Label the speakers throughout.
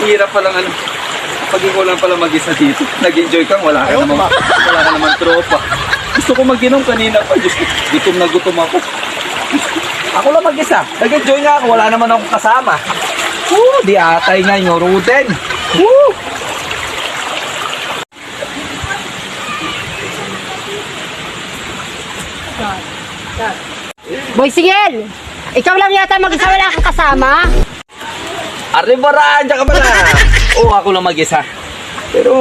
Speaker 1: Hirap palang ano. Pag ikaw lang pala mag-isa dito, nag-enjoy kang wala ka naman tropa. Gusto ko mag-inom kanina pa. Diyos ko, gutom na gutom ako. Ako lang mag-isa. Nag-enjoy nga ako, wala naman akong kasama. Di atay nga yung Ruden.
Speaker 2: Boy Sigel, ikaw lang yata mag-isa, wala kang kasama.
Speaker 1: Arribaraan, dyan ka ba na? Oo, ako lang mag-isa. Pero,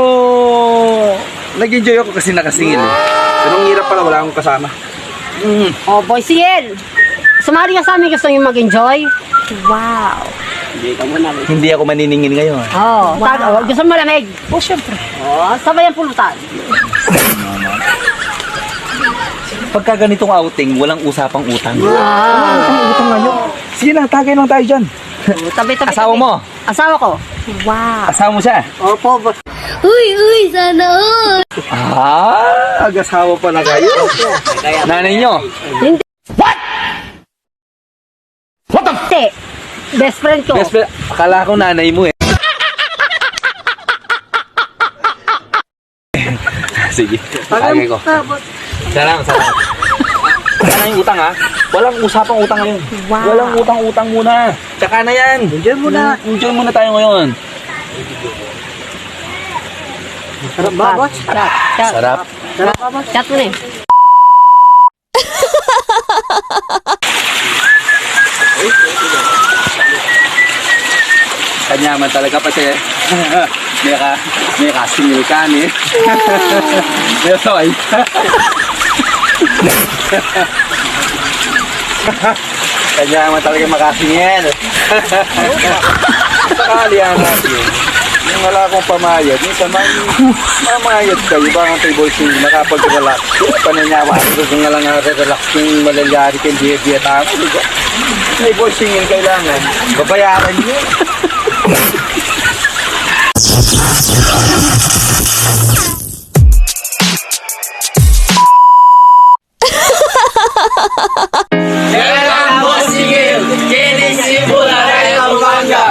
Speaker 1: nag-enjoy ako kasi nakasingil eh. Pero ang hirap pala, wala akong kasama.
Speaker 2: Oh, Boy Sigel, sumali ka sa amin, gusto niyo mag-enjoy? Wow.
Speaker 1: Hindi ako maniningin ngayon.
Speaker 2: Oh, wow. Gusto mo malamig? Oh, syempre. Oh, sabay ang pulutan.
Speaker 1: Pagka ganitong outing, walang usapang utang.
Speaker 2: Wow.
Speaker 1: Utang ngayon. Sige na, tagay lang tayo dyan.
Speaker 2: Tabi.
Speaker 1: Asawa mo?
Speaker 2: Asawa ko. Wow.
Speaker 1: Asawa mo siya?
Speaker 2: Opo.
Speaker 3: Uy, sana all!
Speaker 1: Ag-asawa pala kayo. Nanay nyo?
Speaker 2: Hindi. What the f***? Best friend ko.
Speaker 1: Best friend, akala ko nanay mo eh. Sige, tagay ko. Salamat. Sana yung utang ha. Walang usapang utang ngayon.
Speaker 2: Wow.
Speaker 1: Walang utang-utang muna. Tsaka na yan. Enjoy muna. Enjoy muna tayo ngayon.
Speaker 2: Sarap ba, boss?
Speaker 1: Sarap.
Speaker 2: Sarap ba, boss? Chat mo na eh.
Speaker 1: Kanyaman talaga kasi may kasingil ka ni. May soy. Kanyaman talaga makasingil. Sakalihan natin. Yung wala akong pamayad, minsan mamayad kayo ba ang table sing nakapag-relax. Pananyawa, gusto nga lang relax yung malalyari kang diya-diya tamo. Table singing kailangan, babayaran nyo. Kailangan mo sigil, kinisip mo na rin ang manga.